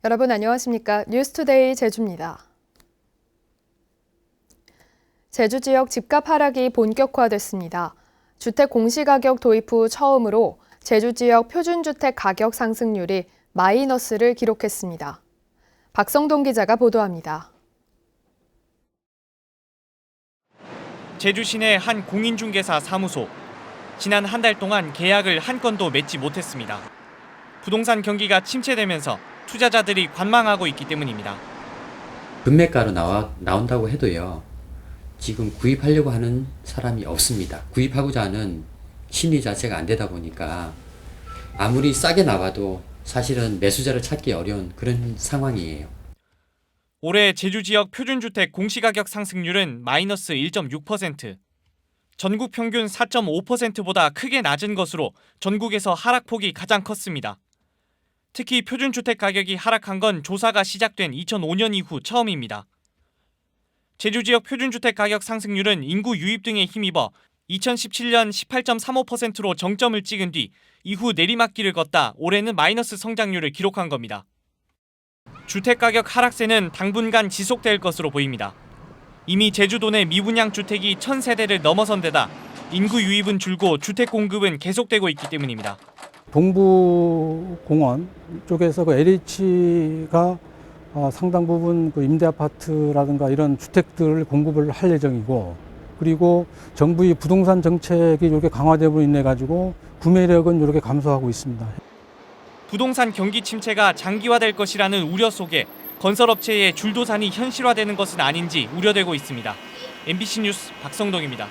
여러분 안녕하십니까? 뉴스투데이 제주입니다. 제주 지역 집값 하락이 본격화됐습니다. 주택 공시가격 도입 후 처음으로 제주 지역 표준주택 가격 상승률이 마이너스를 기록했습니다. 박성동 기자가 보도합니다. 제주 시내 한 공인중개사 사무소. 지난 한 달 동안 계약을 한 건도 맺지 못했습니다. 부동산 경기가 침체되면서 투자자들이 관망하고 있기 때문입니다. 금매가로 나온다고 해도요, 지금 구입하려고 하는 사람이 없습니다. 구입하고자 하는 심리 자체가 안 되다 보니까 아무리 싸게 나와도 사실은 매수자를 찾기 어려운 그런 상황이에요. 올해 제주 지역 표준주택 공시가격 상승률은 마이너스 1.6%. 전국 평균 4.5%보다 크게 낮은 것으로 전국에서 하락폭이 가장 컸습니다. 특히 표준주택 가격이 하락한 건 조사가 시작된 2005년 이후 처음입니다. 제주 지역 표준주택 가격 상승률은 인구 유입 등에 힘입어 2017년 18.35%로 정점을 찍은 뒤 이후 내리막길을 걷다 올해는 마이너스 성장률을 기록한 겁니다. 주택가격 하락세는 당분간 지속될 것으로 보입니다. 이미 제주도 내 미분양 주택이 1000세대를 넘어선 데다 인구 유입은 줄고 주택 공급은 계속되고 있기 때문입니다. 동부공원 쪽에서 그 LH가 상당 부분 그 임대 아파트라든가 이런 주택들을 공급을 할 예정이고, 그리고 정부의 부동산 정책이 이렇게 강화되고 인해 가지고 구매력은 이렇게 감소하고 있습니다. 부동산 경기 침체가 장기화될 것이라는 우려 속에 건설업체의 줄도산이 현실화되는 것은 아닌지 우려되고 있습니다. MBC 뉴스 박성동입니다.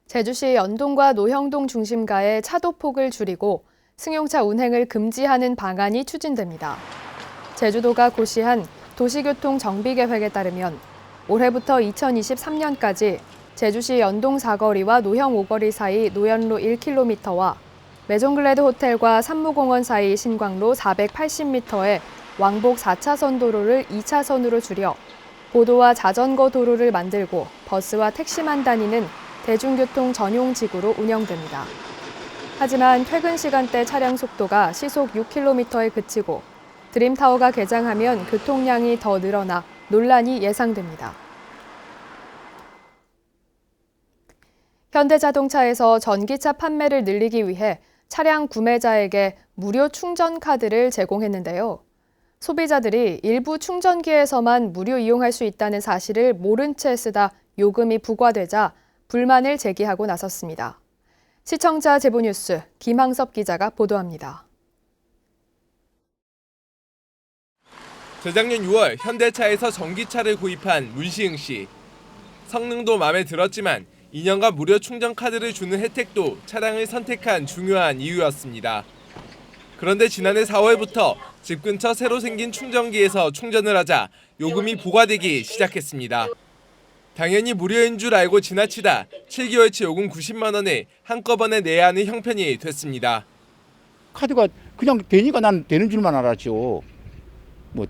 제주시 연동과 노형동 중심가의 차도폭을 줄이고 승용차 운행을 금지하는 방안이 추진됩니다. 제주도가 고시한 도시교통 정비계획에 따르면 올해부터 2023년까지 제주시 연동 4거리와 노형 5거리 사이 노연로 1km와 메종글래드 호텔과 산무공원 사이 신광로 480m의 왕복 4차선 도로를 2차선으로 줄여 보도와 자전거 도로를 만들고 버스와 택시만 다니는 대중교통 전용 지구로 운영됩니다. 하지만 퇴근 시간대 차량 속도가 시속 6km에 그치고 드림타워가 개장하면 교통량이 더 늘어나 논란이 예상됩니다. 현대자동차에서 전기차 판매를 늘리기 위해 차량 구매자에게 무료 충전 카드를 제공했는데요. 소비자들이 일부 충전기에서만 무료 이용할 수 있다는 사실을 모른 채 쓰다 요금이 부과되자 불만을 제기하고 나섰습니다. 시청자 제보뉴스 김항섭 기자가 보도합니다. 재작년 6월 현대차에서 전기차를 구입한 문시흥 씨. 성능도 마음에 들었지만 2년간 무료 충전 카드를 주는 혜택도 차량을 선택한 중요한 이유였습니다. 그런데 지난해 4월부터 집 근처 새로 생긴 충전기에서 충전을 하자 요금이 부과되기 시작했습니다. 당연히 무료인 줄 알고 지나치다 7개월치 요금 90만 원을 한꺼번에 내야 하는 형편이 됐습니다. 카드가 그냥 되니까 난 되는 줄만 알았죠. 뭐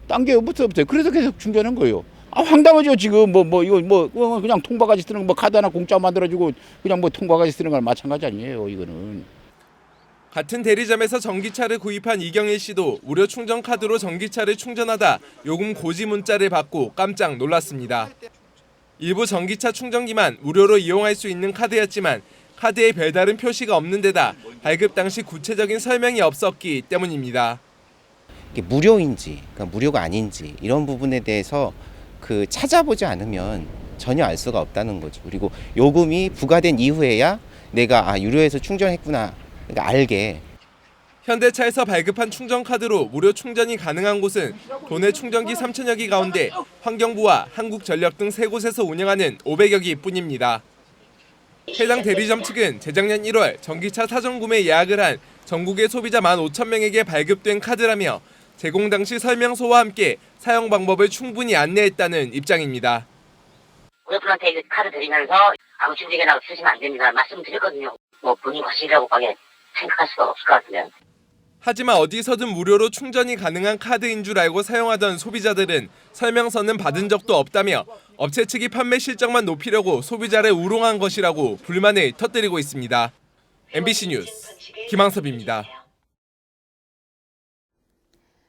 딴 게 없어요. 그래서 계속 충전한 거예요. 황당하죠 지금 이거 그냥 통과까지 쓰는 거 카드 하나 공짜 만들어주고 그냥 통과까지 쓰는 거랑 마찬가지 아니에요 이거는. 같은 대리점에서 전기차를 구입한 이경일 씨도 무료 충전 카드로 전기차를 충전하다 요금 고지 문자를 받고 깜짝 놀랐습니다. 일부 전기차 충전기만 무료로 이용할 수 있는 카드였지만 카드에 별다른 표시가 없는 데다 발급 당시 구체적인 설명이 없었기 때문입니다. 이게 무료인지, 그러니까 무료가 아닌지 이런 부분에 대해서 찾아보지 않으면 전혀 알 수가 없다는 거죠. 그리고 요금이 부과된 이후에야 내가 유료해서 충전했구나 그러니까 알게. 현대차에서 발급한 충전카드로 무료 충전이 가능한 곳은 도내 충전기 3,000여 기 가운데 환경부와 한국전력 등 3곳에서 운영하는 500여 기뿐입니다. 해당 대리점 측은 재작년 1월 전기차 사전 구매 예약을 한 전국의 소비자 15,000명에게 발급된 카드라며 제공 당시 설명서와 함께 사용 방법을 충분히 안내했다는 입장입니다. 고객분한테 카드 드리면서 아무 충전기나 쓰시면 안 됩니다. 말씀드렸거든요. 본인 것이라고밖에 생각할 수가 없을 것 같으면. 하지만 어디서든 무료로 충전이 가능한 카드인 줄 알고 사용하던 소비자들은 설명서는 받은 적도 없다며 업체 측이 판매 실적만 높이려고 소비자를 우롱한 것이라고 불만을 터뜨리고 있습니다. MBC 뉴스 김항섭입니다.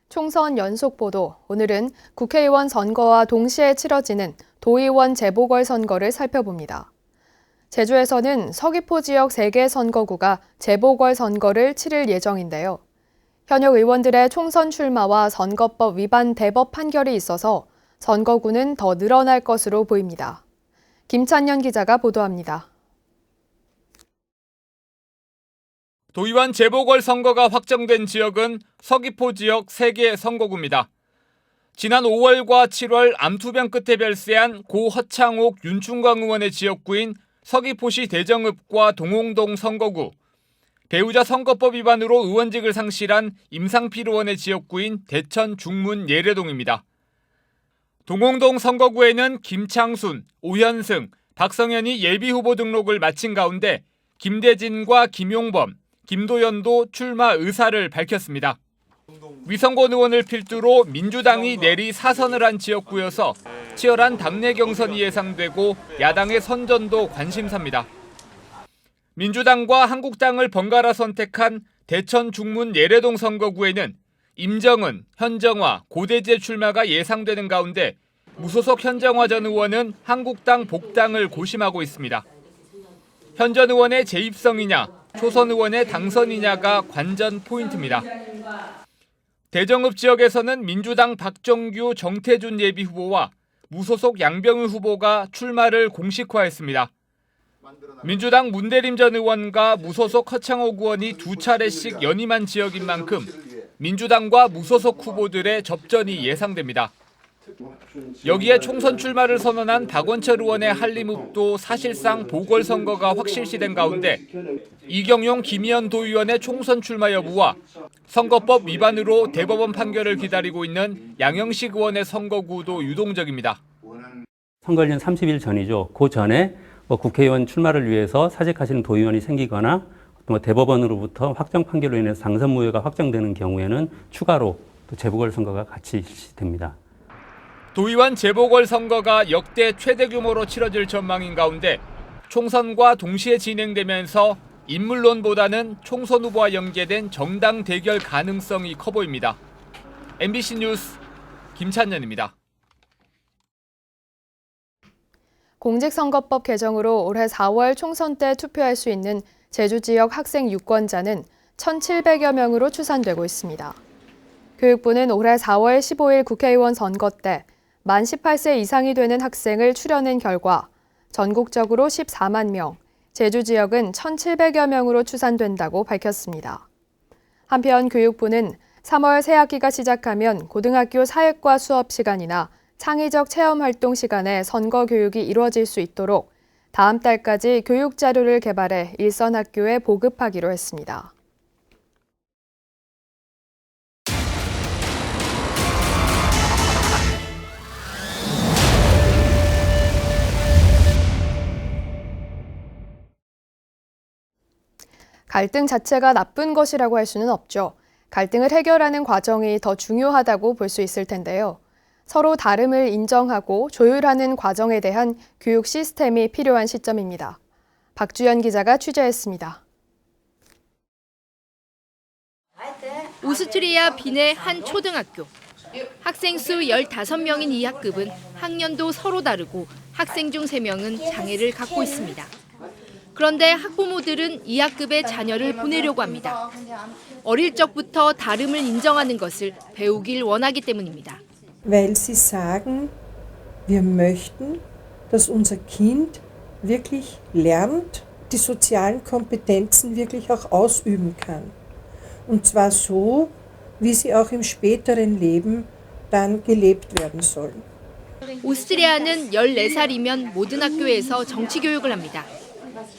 총선 연속 보도, 오늘은 국회의원 선거와 동시에 치러지는 도의원 재보궐선거를 살펴봅니다. 제주에서는 서귀포 지역 3개 선거구가 재보궐선거를 치를 예정인데요. 현역 의원들의 총선 출마와 선거법 위반 대법 판결이 있어서 선거구는 더 늘어날 것으로 보입니다. 김찬년 기자가 보도합니다. 도의원 재보궐선거가 확정된 지역은 서귀포 지역 3개 선거구입니다. 지난 5월과 7월 암투병 끝에 별세한 고 허창옥 윤충광 의원의 지역구인 서귀포시 대정읍과 동홍동 선거구, 배우자 선거법 위반으로 의원직을 상실한 임상필 의원의 지역구인 대천 중문 예래동입니다. 동홍동 선거구에는 김창순, 오현승, 박성현이 예비후보 등록을 마친 가운데 김대진과 김용범, 김도연도 출마 의사를 밝혔습니다. 위성권 의원을 필두로 민주당이 내리 사선을 한 지역구여서 치열한 당내 경선이 예상되고 야당의 선전도 관심사입니다. 민주당과 한국당을 번갈아 선택한 대천 중문 예래동 선거구에는 임정은, 현정화, 고대재 출마가 예상되는 가운데 무소속 현정화 전 의원은 한국당 복당을 고심하고 있습니다. 현 전 의원의 재입성이냐, 초선 의원의 당선이냐가 관전 포인트입니다. 대정읍 지역에서는 민주당 박정규, 정태준 예비후보와 무소속 양병우 후보가 출마를 공식화했습니다. 민주당 문대림 전 의원과 무소속 허창옥 의원이 2차례씩 연임한 지역인 만큼 민주당과 무소속 후보들의 접전이 예상됩니다. 여기에 총선 출마를 선언한 박원철 의원의 한림읍도 사실상 보궐선거가 확실시된 가운데 이경용 김희연 도의원의 총선 출마 여부와 선거법 위반으로 대법원 판결을 기다리고 있는 양영식 의원의 선거구도 유동적입니다. 선거일은 30일 전이죠. 그 전에 국회의원 출마를 위해서 사직하시는 도의원이 생기거나 대법원으로부터 확정 판결로 인해서 당선 무효가 확정되는 경우에는 추가로 또 재보궐선거가 같이 실시됩니다. 도의원 재보궐선거가 역대 최대 규모로 치러질 전망인 가운데 총선과 동시에 진행되면서 인물론보다는 총선 후보와 연계된 정당 대결 가능성이 커 보입니다. MBC 뉴스 김찬년입니다. 공직선거법 개정으로 올해 4월 총선 때 투표할 수 있는 제주 지역 학생 유권자는 1,700여 명으로 추산되고 있습니다. 교육부는 올해 4월 15일 국회의원 선거 때 만 18세 이상이 되는 학생을 추려낸 결과 전국적으로 14만 명, 제주 지역은 1,700여 명으로 추산된다고 밝혔습니다. 한편 교육부는 3월 새학기가 시작하면 고등학교 사회과 수업 시간이나 창의적 체험 활동 시간에 선거 교육이 이루어질 수 있도록 다음 달까지 교육 자료를 개발해 일선 학교에 보급하기로 했습니다. 갈등 자체가 나쁜 것이라고 할 수는 없죠. 갈등을 해결하는 과정이 더 중요하다고 볼 수 있을 텐데요. 서로 다름을 인정하고 조율하는 과정에 대한 교육 시스템이 필요한 시점입니다. 박주연 기자가 취재했습니다. 오스트리아 빈의 한 초등학교. 학생 수 15명인 이 학급은 학년도 서로 다르고 학생 중 3명은 장애를 갖고 있습니다. 그런데 학부모들은 이 학급에 자녀를 보내려고 합니다. 어릴 적부터 다름을 인정하는 것을 배우길 원하기 때문입니다. Weil sie sagen, wir möchten, dass unser Kind wirklich lernt, die sozialen Kompetenzen wirklich auch ausüben kann. Und zwar so, wie sie auch im späteren Leben dann gelebt werden sollen. 오스트리아는 14살이면 모든 학교에서 정치 교육을 합니다.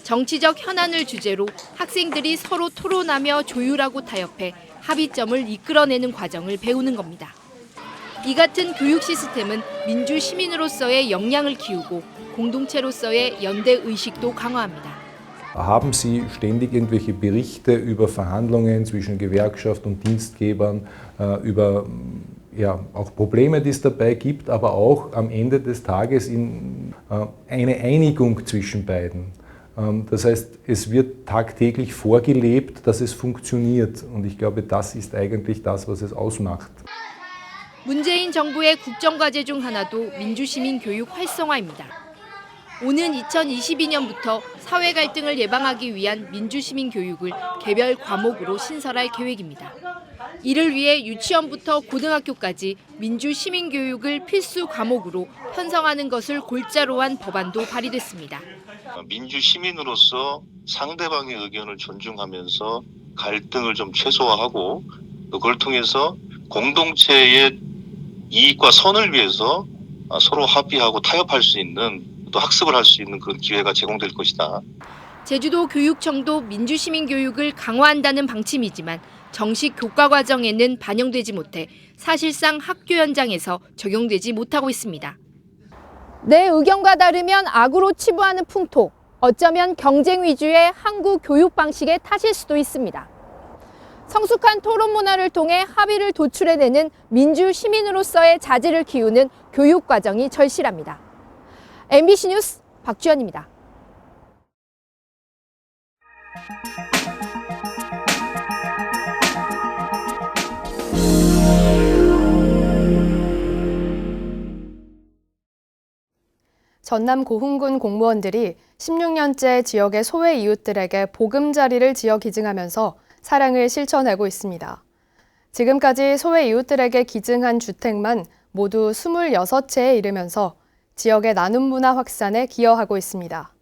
정치적 현안을 주제로 학생들이 서로 토론하며 조율하고 타협해 합의점을 이끌어내는 과정을 배우는 겁니다. 이 같은 교육 시스템은 민주 시민으로서의 역량을 키우고 공동체로서의 연대 의식도 강화합니다. Haben Sie ständig irgendwelche Berichte über Verhandlungen zwischen Gewerkschaft und Dienstgebern, über auch Probleme, die es dabei gibt, aber auch am Ende des Tages eine Einigung zwischen beiden? Das heißt, es wird tagtäglich vorgelebt, dass es funktioniert. Und ich glaube, das ist eigentlich das, was es ausmacht. 문재인 정부의 국정과제 중 하나도 민주시민교육 활성화입니다. 오는 2022년부터 사회 갈등을 예방하기 위한 민주시민교육을 개별 과목으로 신설할 계획입니다. 이를 위해 유치원부터 고등학교까지 민주시민교육을 필수 과목으로 편성하는 것을 골자로 한 법안도 발의됐습니다. 민주시민으로서 상대방의 의견을 존중하면서 갈등을 좀 최소화하고 그걸 통해서 공동체의 이익과 선을 위해서 서로 합의하고 타협할 수 있는 또 학습을 할 수 있는 그런 기회가 제공될 것이다. 제주도 교육청도 민주시민 교육을 강화한다는 방침이지만 정식 교과 과정에는 반영되지 못해 사실상 학교 현장에서 적용되지 못하고 있습니다. 내 의견과 다르면 악으로 치부하는 풍토, 어쩌면 경쟁 위주의 한국 교육 방식의 탓일 수도 있습니다. 성숙한 토론 문화를 통해 합의를 도출해내는 민주 시민으로서의 자질을 키우는 교육 과정이 절실합니다. MBC 뉴스 박주연입니다. 전남 고흥군 공무원들이 16년째 지역의 소외 이웃들에게 보금자리를 지어 기증하면서 사랑을 실천하고 있습니다. 지금까지 소외 이웃들에게 기증한 주택만 모두 26채에 이르면서 지역의 나눔 문화 확산에 기여하고 있습니다.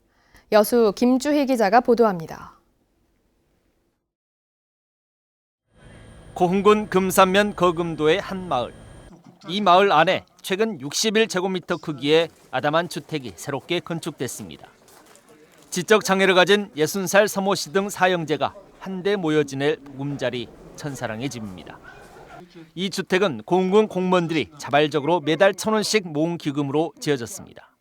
여수 김주희 기자가 보도합니다. 고흥군 금산면 거금도의 한 마을. 이 마을 안에 최근 61제곱미터 크기의 아담한 주택이 새롭게 건축됐습니다. 지적 장애를 가진 60살 서모 씨 등 사형제가 한데 모여 지낼 보금자리 천사랑의 집입니다. 이 주택은 고흥군 공무원들이 자발적으로 매달 1,000원씩 모은 기금으로 지어졌습니다.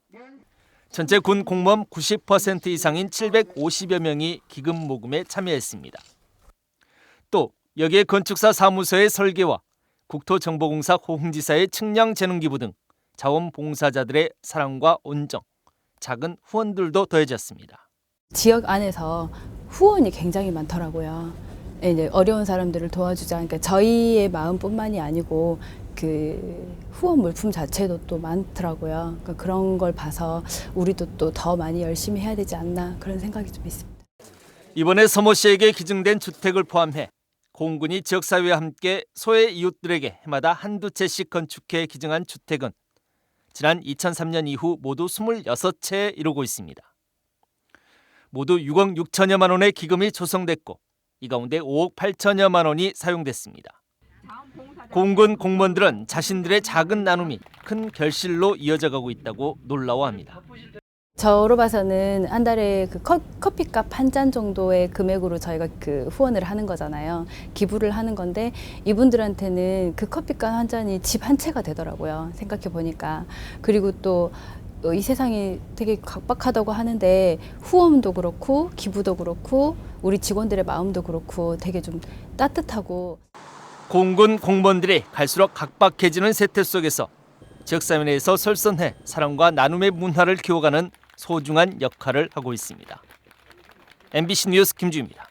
전체 군 공무원 90% 이상인 750여 명이 기금 모금에 참여했습니다. 또 여기에 건축사 사무소의 설계와 국토정보공사 고흥지사의 측량재능기부 등 자원봉사자들의 사랑과 온정, 작은 후원들도 더해졌습니다. 지역 안에서 후원이 굉장히 많더라고요. 이제 어려운 사람들을 도와주자. 그러니까 저희의 마음뿐만이 아니고 그 후원 물품 자체도 또 많더라고요. 그러니까 그런 걸 봐서 우리도 또 더 많이 열심히 해야 되지 않나 그런 생각이 좀 있습니다. 이번에 서모 씨에게 기증된 주택을 포함해 고흥군이 지역사회와 함께 소외 이웃들에게 해마다 한두 채씩 건축해 기증한 주택은 지난 2003년 이후 모두 26채에 이르고 있습니다. 모두 6억 6천여만 원의 기금이 조성됐고 이 가운데 5억 8천여만 원이 사용됐습니다. 고흥군 공무원들은 자신들의 작은 나눔이 큰 결실로 이어져가고 있다고 놀라워합니다. 저로 봐서는 한 달에 그 커피값 한 잔 정도의 금액으로 저희가 그 후원을 하는 거잖아요. 기부를 하는 건데 이분들한테는 그 커피값 한 잔이 집 한 채가 되더라고요. 생각해 보니까. 그리고 또 이 세상이 되게 각박하다고 하는데 후원도 그렇고 기부도 그렇고 우리 직원들의 마음도 그렇고 되게 좀 따뜻하고. 고흥군 공무원들이 갈수록 각박해지는 세태 속에서 지역사회 내에서 설선해 사랑과 나눔의 문화를 키워가는 소중한 역할을 하고 있습니다. MBC 뉴스 김주희입니다.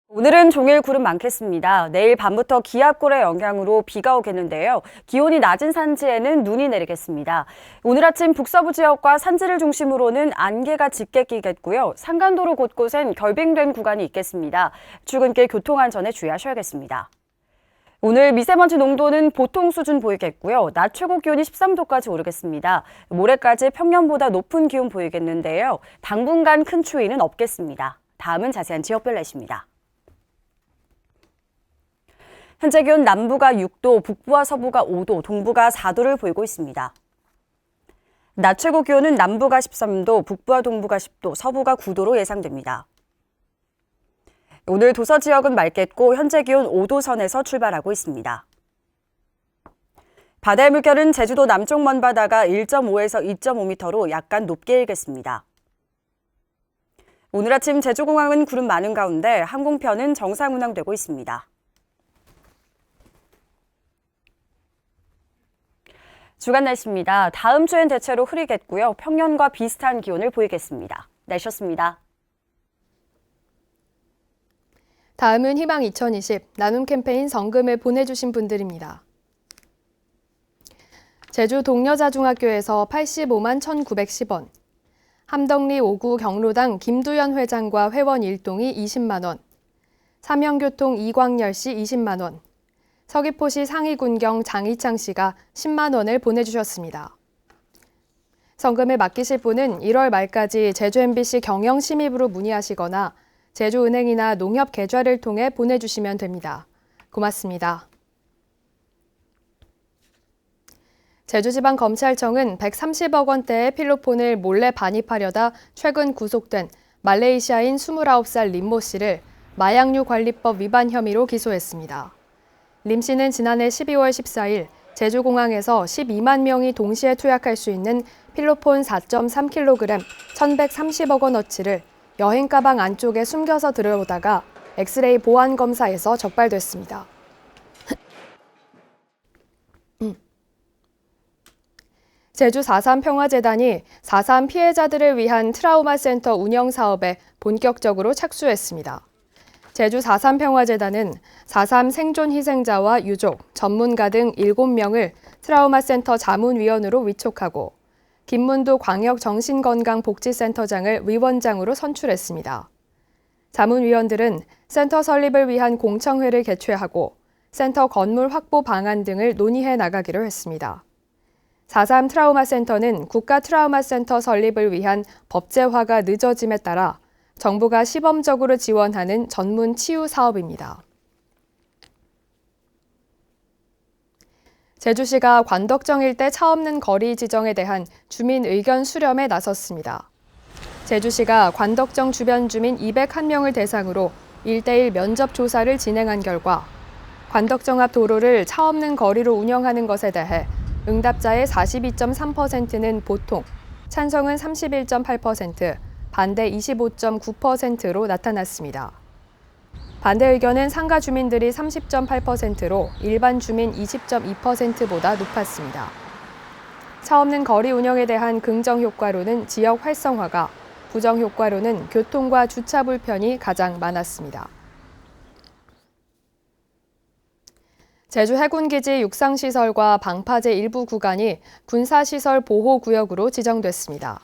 오늘은 종일 구름 많겠습니다. 내일 밤부터 기압골의 영향으로 비가 오겠는데요. 기온이 낮은 산지에는 눈이 내리겠습니다. 오늘 아침 북서부 지역과 산지를 중심으로는 안개가 짙게 끼겠고요. 산간도로 곳곳엔 결빙된 구간이 있겠습니다. 출근길 교통안전에 주의하셔야겠습니다. 오늘 미세먼지 농도는 보통 수준 보이겠고요. 낮 최고 기온이 13도까지 오르겠습니다. 모레까지 평년보다 높은 기온 보이겠는데요. 당분간 큰 추위는 없겠습니다. 다음은 자세한 지역별 날씨입니다. 현재 기온 남부가 6도, 북부와 서부가 5도, 동부가 4도를 보이고 있습니다. 낮 최고 기온은 남부가 13도, 북부와 동부가 10도, 서부가 9도로 예상됩니다. 오늘 도서 지역은 맑겠고 현재 기온 5도 선에서 출발하고 있습니다. 바다의 물결은 제주도 남쪽 먼바다가 1.5에서 2.5m로 약간 높게 일겠습니다. 오늘 아침 제주공항은 구름 많은 가운데 항공편은 정상 운항되고 있습니다. 주간 날씨입니다. 다음 주엔 대체로 흐리겠고요. 평년과 비슷한 기온을 보이겠습니다. 날씨였습니다. 다음은 희망 2020 나눔 캠페인 성금을 보내주신 분들입니다. 제주 동여자중학교에서 85만 1,910원, 함덕리 5구 경로당 김두연 회장과 회원 일동이 20만 원, 삼영교통 이광열 씨 20만 원, 서귀포시 상위군경 장희창 씨가 10만 원을 보내주셨습니다. 성금을 맡기실 분은 1월 말까지 제주 MBC 경영 심의부로 문의하시거나 제주은행이나 농협 계좌를 통해 보내주시면 됩니다. 고맙습니다. 제주지방검찰청은 130억 원대의 필로폰을 몰래 반입하려다 최근 구속된 말레이시아인 29살 림모 씨를 마약류 관리법 위반 혐의로 기소했습니다. 림 씨는 지난해 12월 14일 제주공항에서 12만 명이 동시에 투약할 수 있는 필로폰 4.3kg, 1,130억 원어치를 여행 가방 안쪽에 숨겨서 들여오다가 엑스레이 보안 검사에서 적발됐습니다. 제주 4.3 평화재단이 4.3 피해자들을 위한 트라우마 센터 운영 사업에 본격적으로 착수했습니다. 제주 4.3 평화재단은 4.3 생존 희생자와 유족, 전문가 등 7명을 트라우마 센터 자문위원으로 위촉하고 김문두 광역정신건강복지센터장을 위원장으로 선출했습니다. 자문위원들은 센터 설립을 위한 공청회를 개최하고 센터 건물 확보 방안 등을 논의해 나가기로 했습니다. 4.3 트라우마 센터는 국가 트라우마 센터 설립을 위한 법제화가 늦어짐에 따라 정부가 시범적으로 지원하는 전문 치유 사업입니다. 제주시가 관덕정 일대 차 없는 거리 지정에 대한 주민 의견 수렴에 나섰습니다. 제주시가 관덕정 주변 주민 201명을 대상으로 1:1 면접 조사를 진행한 결과 관덕정 앞 도로를 차 없는 거리로 운영하는 것에 대해 응답자의 42.3%는 보통, 찬성은 31.8%, 반대 25.9%로 나타났습니다. 반대 의견은 상가 주민들이 30.8%로 일반 주민 20.2%보다 높았습니다. 차 없는 거리 운영에 대한 긍정 효과로는 지역 활성화가, 부정 효과로는 교통과 주차 불편이 가장 많았습니다. 제주 해군기지 육상시설과 방파제 일부 구간이 군사시설 보호구역으로 지정됐습니다.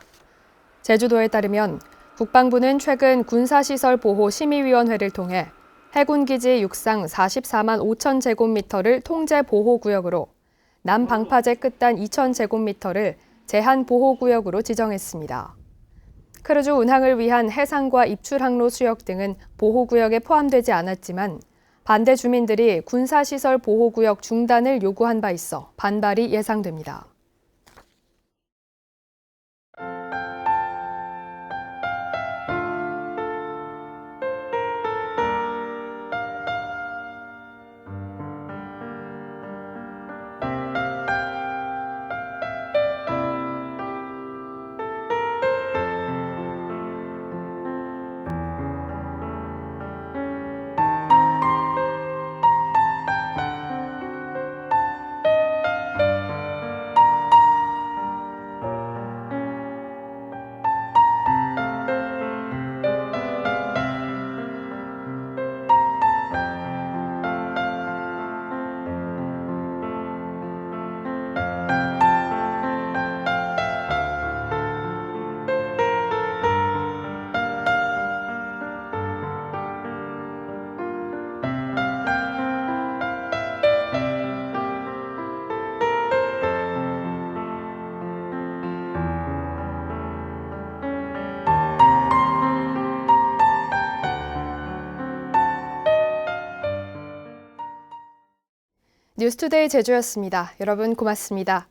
제주도에 따르면 국방부는 최근 군사시설 보호 심의위원회를 통해 해군기지 육상 44만 5천 제곱미터를 통제 보호구역으로 남방파제 끝단 2천 제곱미터를 제한 보호구역으로 지정했습니다. 크루즈 운항을 위한 해상과 입출항로 수역 등은 보호구역에 포함되지 않았지만 반대 주민들이 군사시설 보호구역 중단을 요구한 바 있어 반발이 예상됩니다. 뉴스투데이 제주였습니다. 여러분 고맙습니다.